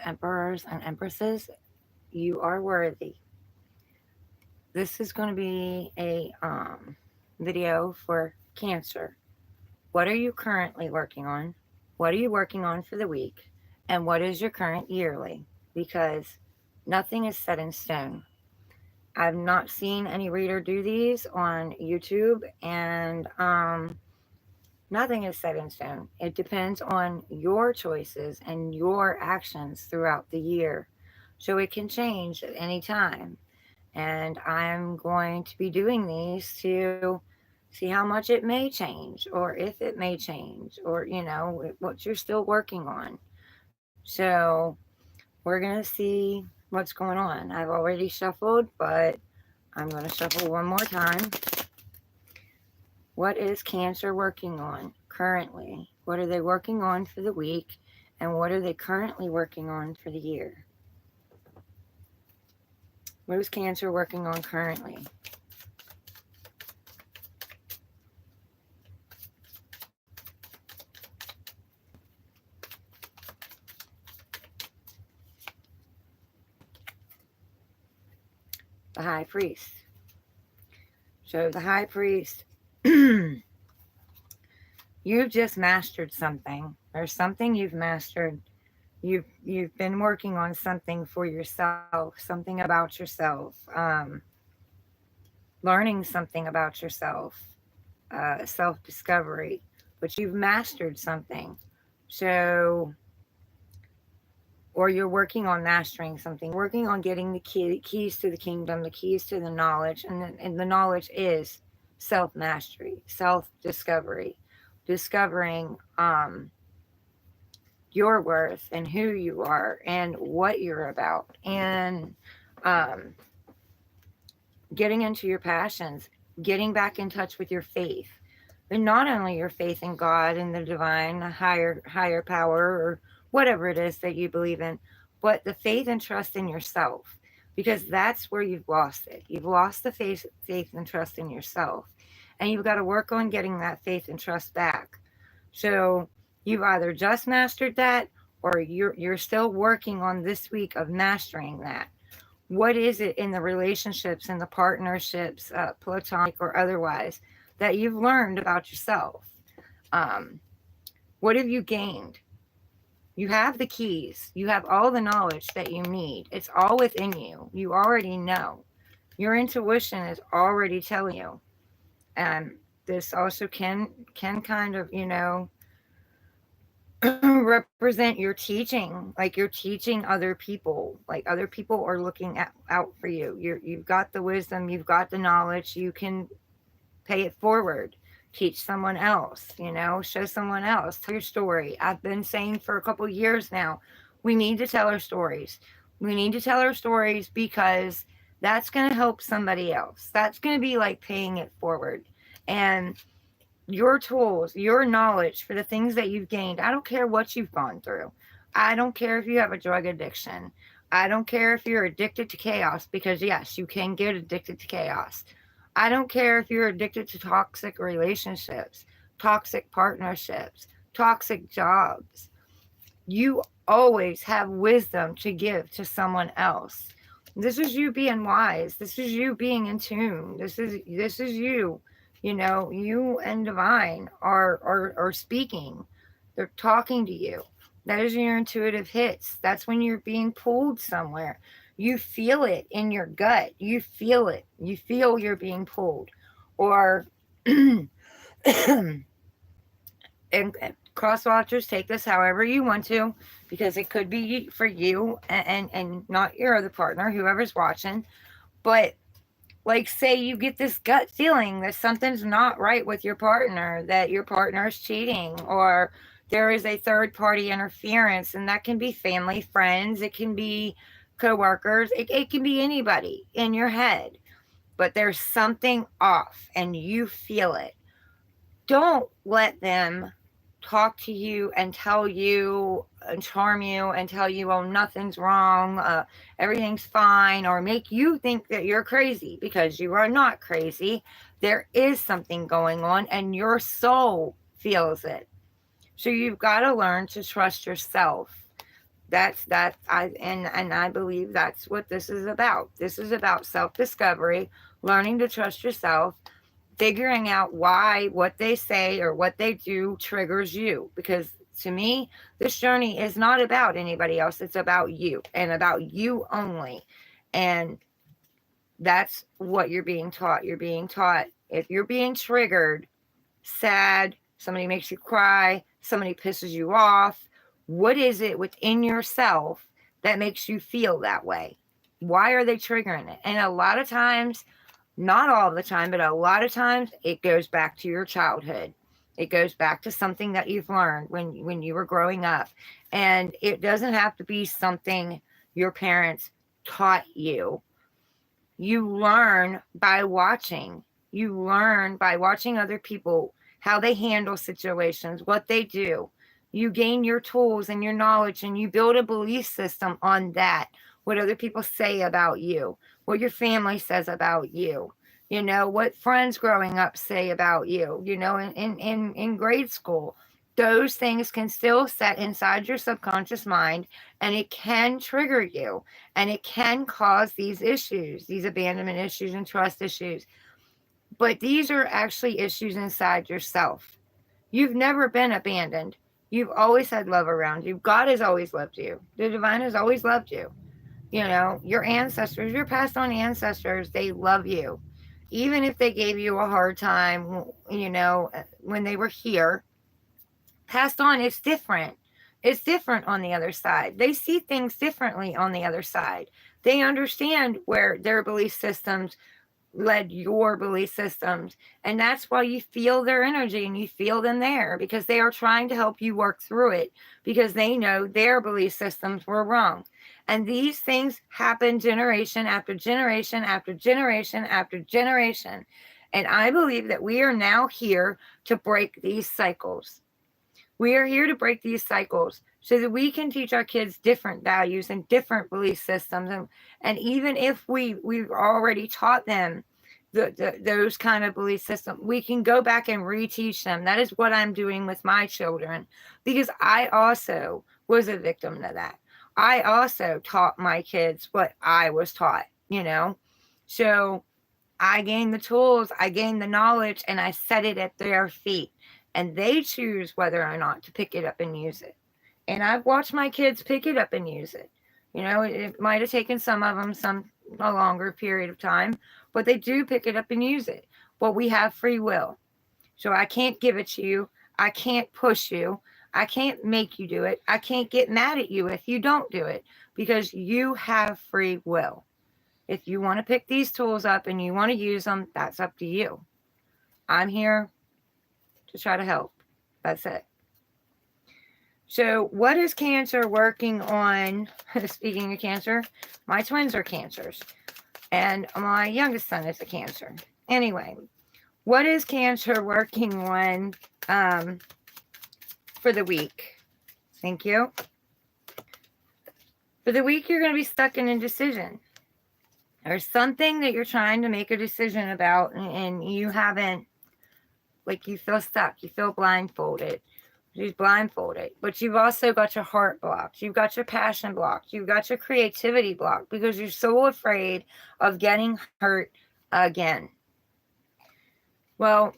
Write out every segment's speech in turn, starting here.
emperors and empresses, you are worthy. This is going to be a video for Cancer. What are you currently working on? What are you working on for the week? And what is your current yearly? Because nothing is set in stone. I've not seen any reader do these on YouTube, and nothing is set in stone. It depends on your choices and your actions throughout the year. So it can change at any time. And I'm going to be doing these to see how much it may change, or if it may change, or, what you're still working on. So we're going to see what's going on. I've already shuffled, but I'm going to shuffle one more time. What is Cancer working on currently? What are they working on for the week? And what are they currently working on for the year? What is Cancer working on currently? The High Priest. So the High Priest, you've just mastered something. There's something you've mastered. You've been working on something for yourself, something about yourself, learning something about yourself, self-discovery, but you've mastered something. So, or you're working on mastering something, working on getting the keys to the kingdom, the keys to the knowledge, and the knowledge is self-mastery, self-discovery, discovering your worth and who you are and what you're about, and um, getting into your passions, getting back in touch with your faith, and not only your faith in God and the divine, the higher power, or whatever it is that you believe in, but the faith and trust in yourself, because that's where you've lost it. You've lost the faith and trust in yourself, and you've got to work on getting that faith and trust back. So you've either just mastered that, or you're still working on this week of mastering that. What is it in the relationships and the partnerships, platonic or otherwise, that you've learned about yourself? Um, what have you gained? You have the keys. You have all the knowledge that you need. It's all within you. You already know. Your intuition is already telling you. And this also can kind of, represent your teaching, like you're teaching other people, like other people are looking out for you. You've got the wisdom, you've got the knowledge, you can pay it forward, teach someone else, show someone else, tell your story. I've been saying for a couple years now, we need to tell our stories. We need to tell our stories, because that's going to help somebody else. That's going to be like paying it forward. And your tools, your knowledge for the things that you've gained. I don't care what you've gone through. I don't care if you have a drug addiction. I don't care if you're addicted to chaos, because yes, you can get addicted to chaos. I don't care if you're addicted to toxic relationships, toxic partnerships, toxic jobs. You always have wisdom to give to someone else. This is you being wise. This is you being in tune. This is you. You and divine are speaking. They're talking to you. That is your intuitive hits. That's when you're being pulled somewhere. You feel it in your gut. You feel it. You feel you're being pulled. Or and cross watchers, take this however you want to, because it could be for you and not your other partner, whoever's watching. But like, say you get this gut feeling that something's not right with your partner, that your partner is cheating, or there is a third party interference, and that can be family, friends, it can be coworkers, it can be anybody in your head, but there's something off and you feel it. Don't let them talk to you and tell you and charm you and tell you, oh, nothing's wrong, everything's fine, or make you think that you're crazy, because you are not crazy. There is something going on and your soul feels it. So you've got to learn to trust yourself. I believe that's what this is about. This is about self-discovery, learning to trust yourself, figuring out why what they say or what they do triggers you. Because to me, this journey is not about anybody else. It's about you and about you only. And that's what you're being taught. You're being taught if you're being triggered, sad, somebody makes you cry, somebody pisses you off, what is it within yourself that makes you feel that way? Why are they triggering it? And a lot of times, not all the time, but a lot of times it goes back to your childhood. It goes back to something that you've learned when you were growing up. And it doesn't have to be something your parents taught you. You learn by watching. You learn by watching other people, how they handle situations, what they do. You gain your tools and your knowledge, and you build a belief system on that. What other people say about you, what your family says about you, what friends growing up say about you, in grade school. Those things can still set inside your subconscious mind, and it can trigger you, and it can cause these issues, these abandonment issues and trust issues. But these are actually issues inside yourself. You've never been abandoned. You've always had love around you. God has always loved you. The divine has always loved you. Your ancestors, your passed on ancestors, they love you. Even if they gave you a hard time, when they were here, passed on, it's different. It's different on the other side. They see things differently on the other side. They understand where their belief systems led your belief systems. And that's why you feel their energy and you feel them there, because they are trying to help you work through it, because they know their belief systems were wrong. And these things happen generation after generation after generation after generation. And I believe that we are now here to break these cycles. We are here to break these cycles so that we can teach our kids different values and different belief systems. And even if we've already taught them those kind of belief systems, we can go back and reteach them. That is what I'm doing with my children, because I also was a victim to that. I also taught my kids what I was taught, So I gained the tools, I gained the knowledge, and I set it at their feet. And they choose whether or not to pick it up and use it. And I've watched my kids pick it up and use it. It might have taken some of them a longer period of time, but they do pick it up and use it. But we have free will. So I can't give it to you. I can't push you. I can't make you do it. I can't get mad at you if you don't do it, because you have free will. If you want to pick these tools up and you want to use them, that's up to you. I'm here to try to help. That's it. So what is Cancer working on? Speaking of Cancer, my twins are Cancers, and my youngest son is a Cancer. Anyway, what is Cancer working on for the week? Thank you. For the week, you're going to be stuck in indecision. There's something that you're trying to make a decision about, and you haven't, you feel stuck. You feel blindfolded. She's blindfolded. But you've also got your heart blocked. You've got your passion blocked. You've got your creativity blocked, because you're so afraid of getting hurt again. Well,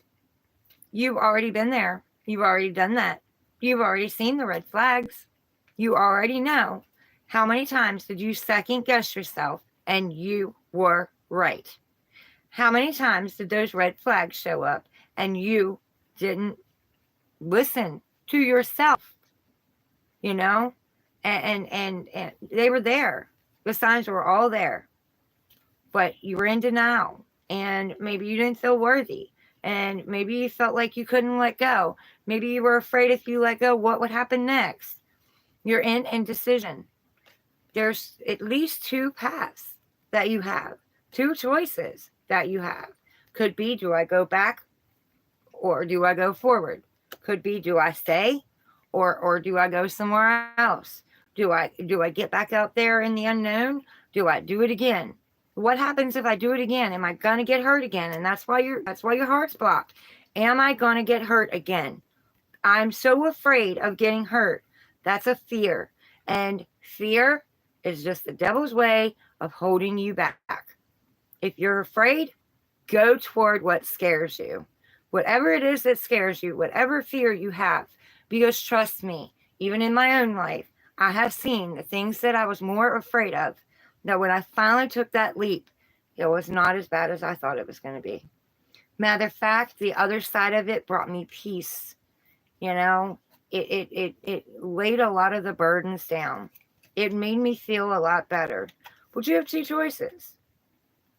you've already been there. You've already done that. You've already seen the red flags. You already know. How many times did you second guess yourself and you were right? How many times did those red flags show up and you didn't listen to yourself? And they were there. The signs were all there. But you were in denial, and maybe you didn't feel worthy, and maybe you felt like you couldn't let go. Maybe you were afraid if you let go, what would happen next? You're in indecision. There's at least two paths that you have, two choices that you have. Could be, do I go back or do I go forward? Could be, do I stay or do I go somewhere else? Do I get back out there in the unknown? Do I do it again? What happens if I do it again? Am I gonna get hurt again? And that's why your heart's blocked. Am I gonna get hurt again? I'm so afraid of getting hurt. That's a fear. And Fear is just the devil's way of holding you back. If you're afraid, go toward what scares you. Whatever it is that scares you, whatever fear you have, because trust me, even in my own life, I have seen the things that I was more afraid of, that when I finally took that leap, it was not as bad as I thought it was going to be. Matter of fact, the other side of it brought me peace. You know, it laid a lot of the burdens down. It made me feel a lot better. But you have two choices.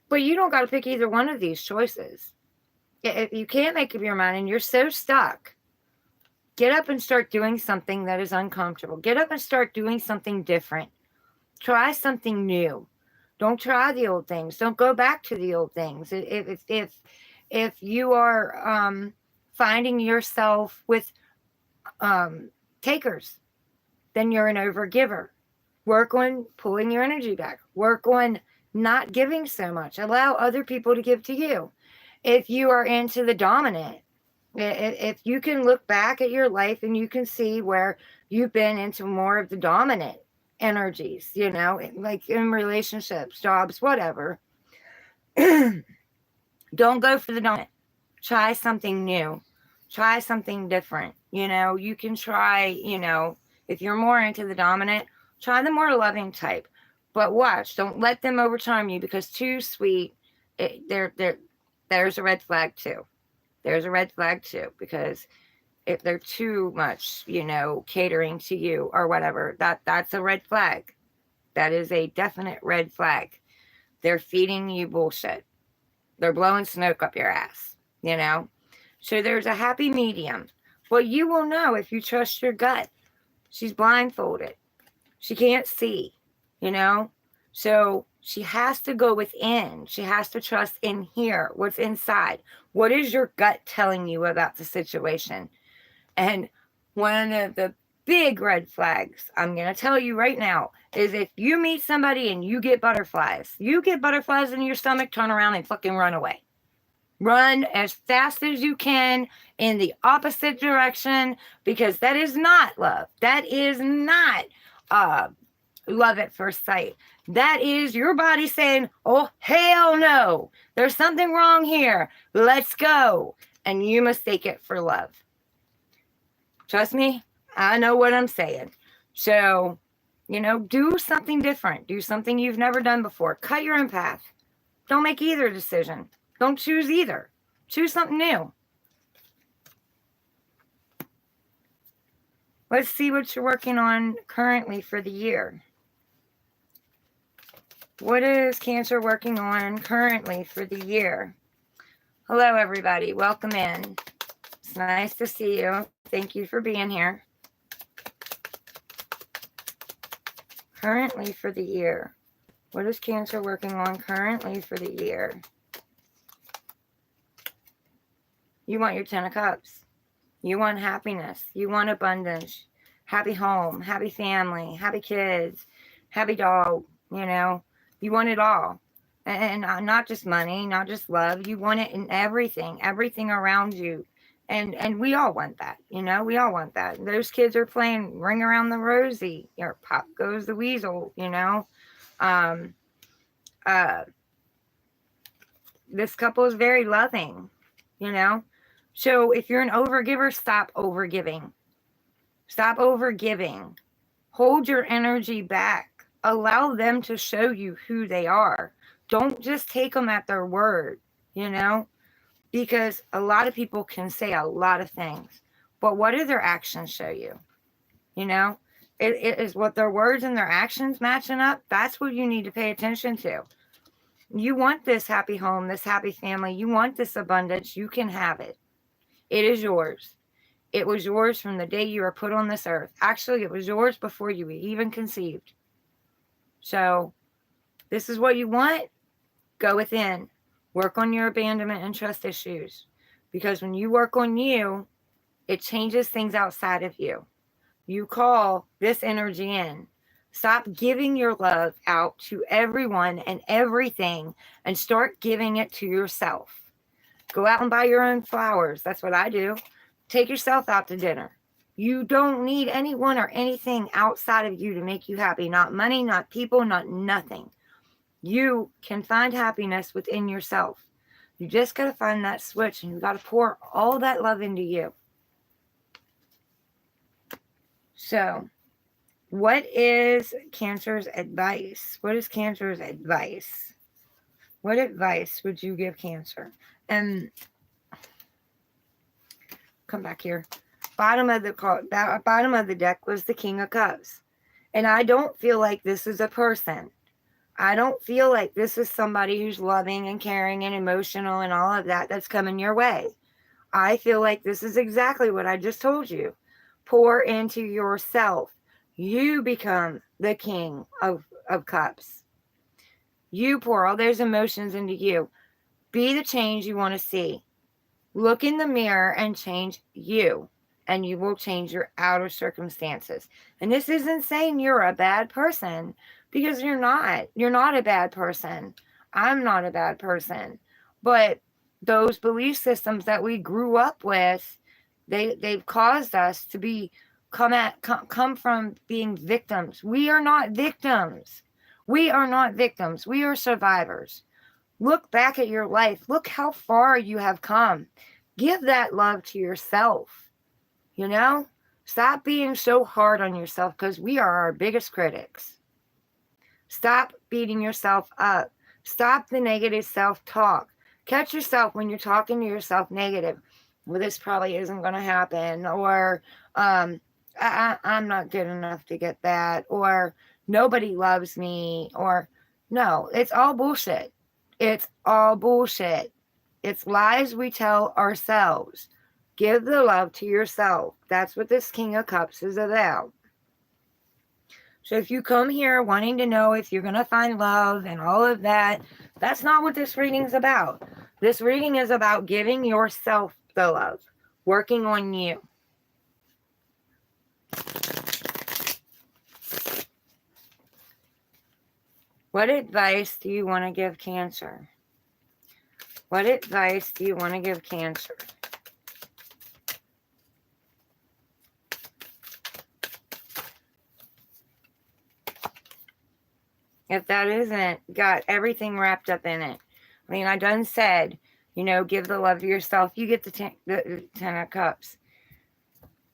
But you don't got to pick either one of these choices. If you can't make up your mind and you're so stuck, get up and start doing something that is uncomfortable. Get up and start doing something different. Try something new. Don't try the old things. Don't go back to the old things. If you are finding yourself with takers, then you're an overgiver. Work on pulling your energy back. Work on not giving so much. Allow other people to give to you. If you are into the dominant, if you can look back at your life and you can see where you've been into more of the dominant energies, you know, like in relationships, jobs, whatever, don't go for the dominant. Try something new. Try something different. You know, you can try, you know, if you're more into the dominant, try the more loving type. But watch, don't let them overcharm you, because too sweet, there's a red flag too. There's a red flag too, because if they're too much, you know, catering to you or whatever, that's a red flag. That is a definite red flag. They're feeding you bullshit. They're blowing smoke up your ass, you know? So there's a happy medium. Well, you will know if you trust your gut. She's blindfolded. She can't see, you know? So she has to go within. She has to trust in here, what's inside. What is your gut telling you about the situation? And one of the big red flags, I'm going to tell you right now, is if you meet somebody and you get butterflies in your stomach, turn around and fucking run away. Run as fast as you can in the opposite direction, because that is not love. That is not love at first sight. That is your body saying, oh, hell no. There's something wrong here. Let's go. And you mistake it for love. Trust me, I know what I'm saying. So, you know, do something different. Do something you've never done before. Cut your own path. Don't make either decision. Don't choose either. Choose something new. Let's see what you're working on currently for the year. What is Cancer working on currently for the year? Hello, everybody. Welcome in. It's nice to see you. Thank you for being here. Currently for the year. What is Cancer working on currently for the year? You want your 10 of Cups. You want happiness. You want abundance. Happy home. Happy family. Happy kids. Happy dog. You know, you want it all. And not just money, not just love. You want it in everything. Everything around you. And we all want that. You know, we all want that. Those kids are playing Ring Around the Rosie. Or Pop Goes the Weasel, you know. This couple is very loving, you know. So if you're an overgiver, stop overgiving. Stop overgiving. Hold your energy back. Allow them to show you who they are. Don't just take them at their word, you know, because a lot of people can say a lot of things, but what do their actions show you? You know, it is what their words and their actions matching up. That's what you need to pay attention to. You want this happy home, this happy family. You want this abundance. You can have it. It is yours. It was yours from the day you were put on this earth. Actually, it was yours before you were even conceived. So this is what you want. Go within. Work on your abandonment and trust issues. Because when you work on you, it changes things outside of you. You call this energy in. Stop giving your love out to everyone and everything and start giving it to yourself. Go out and buy your own flowers. That's what I do. Take yourself out to dinner. You don't need anyone or anything outside of you to make you happy. Not money, not people, not nothing. You can find happiness within yourself. You just got to find that switch, and you got to pour all that love into you. So, what is Cancer's advice? What is Cancer's advice? What advice would you give Cancer? And come back here. Bottom of the deck was the King of Cups. And I don't feel like this is a person. I don't feel like this is somebody who's loving and caring and emotional and all of that that's coming your way. I feel like this is exactly what I just told you. Pour into yourself. You become the King of Cups. You pour all those emotions into you. Be the change you want to see. Look in the mirror and change you, and you will change your outer circumstances. And this isn't saying you're a bad person, because you're not. You're not a bad person. I'm not a bad person. But those belief systems that we grew up with, they've caused us to come from being victims. We are not victims. We are not victims. We are survivors. Look back at your life. Look how far you have come. Give that love to yourself. You know? Stop being so hard on yourself, because we are our biggest critics. Stop beating yourself up. Stop the negative self-talk. Catch yourself when you're talking to yourself negative. Well, this probably isn't going to happen. Or I'm not good enough to get that. Or nobody loves me. Or no, it's all bullshit. It's all bullshit. It's lies we tell ourselves. Give the love to yourself. That's what this King of Cups is about. So if you come here wanting to know if you're going to find love and all of that, that's not what this reading is about. This reading is about giving yourself the love, working on you. What advice do you want to give Cancer? What advice do you want to give Cancer? If that isn't got everything wrapped up in it. I mean, I done said, give the love to yourself. You get the 10 of Cups.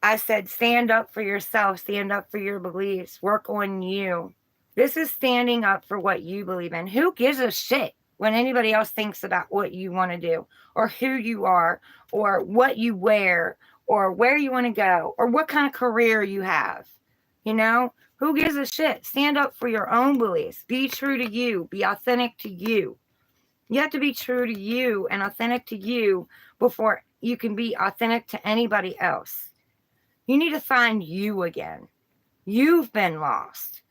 I said, stand up for yourself. Stand up for your beliefs. Work on you. This is standing up for what you believe in. Who gives a shit when anybody else thinks about what you want to do, or who you are, or what you wear, or where you want to go, or what kind of career you have? Who gives a shit? Stand up for your own beliefs. Be true to you. Be authentic to you. You have to be true to you and authentic to you before you can be authentic to anybody else. You need to find you again. You've been lost.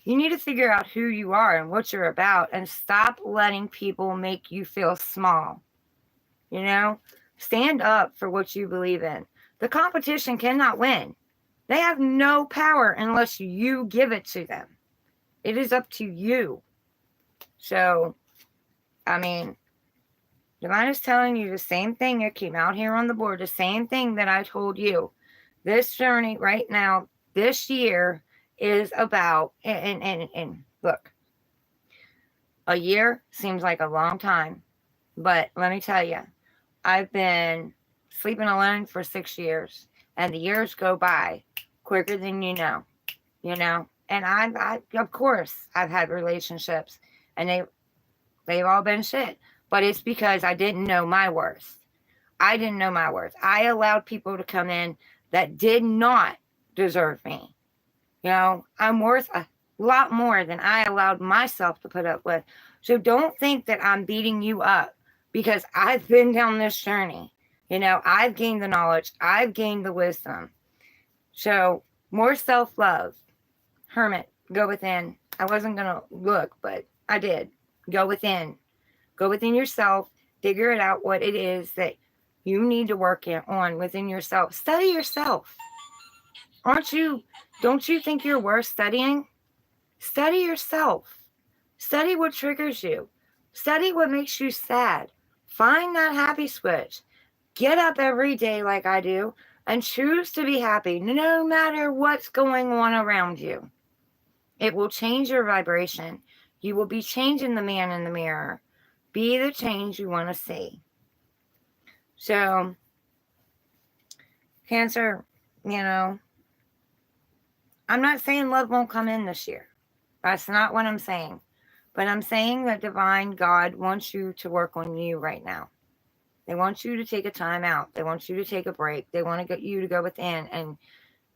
You need to figure out who you are and what you're about, and stop letting people make you feel small. Stand up for what you believe in. The competition cannot win. They have no power unless you give it to them. It is up to you. So, Divine is telling you the same thing that came out here on the board, the same thing that I told you. This journey right now, this year, is about, and look, a year seems like a long time, but let me tell you, I've been sleeping alone for 6 years, and the years go by quicker than you know, and I of course, I've had relationships, and they've all been shit, but it's because I didn't know my worth. I didn't know my worth. I allowed people to come in that did not deserve me. I'm worth a lot more than I allowed myself to put up with. So don't think that I'm beating you up, because I've been down this journey. I've gained the knowledge. I've gained the wisdom. So more self-love. Hermit, go within. I wasn't going to look, but I did. Go within. Go within yourself. Figure it out what it is that you need to work on within yourself. Study yourself. Don't you think you're worth studying? Study yourself. Study what triggers you. Study what makes you sad. Find that happy switch. Get up every day like I do and choose to be happy no matter what's going on around you. It will change your vibration. You will be changing the man in the mirror. Be the change you want to see. So, Cancer, I'm not saying love won't come in this year. That's not what I'm saying. But I'm saying that divine God wants you to work on you right now. They want you to take a time out. They want you to take a break. They want to get you to go within and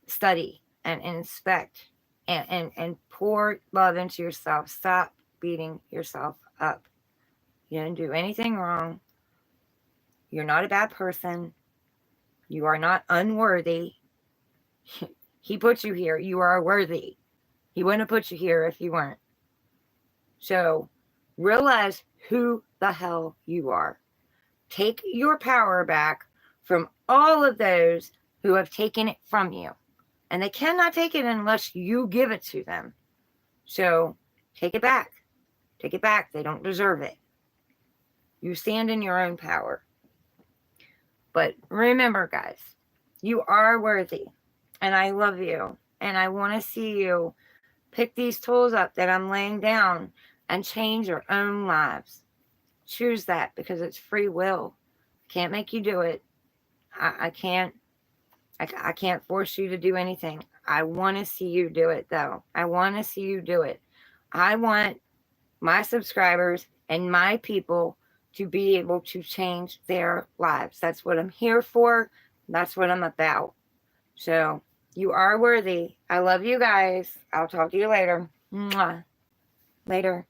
study and inspect and pour love into yourself. Stop beating yourself up. You didn't do anything wrong. You're not a bad person. You are not unworthy. He put you here. You are worthy. He wouldn't have put you here if you weren't. So realize who the hell you are. Take your power back from all of those who have taken it from you. And they cannot take it unless you give it to them. So take it back. Take it back. They don't deserve it. You stand in your own power. But remember, guys, you are worthy. And I love you. And I want to see you pick these tools up that I'm laying down and change your own lives. Choose that because it's free will. Can't make you do it. I can't force you to do anything. I want to see you do it, though. I want to see you do it. I want my subscribers and my people to be able to change their lives. That's what I'm here for. That's what I'm about. So you are worthy. I love you guys. I'll talk to you later. Mwah. Later.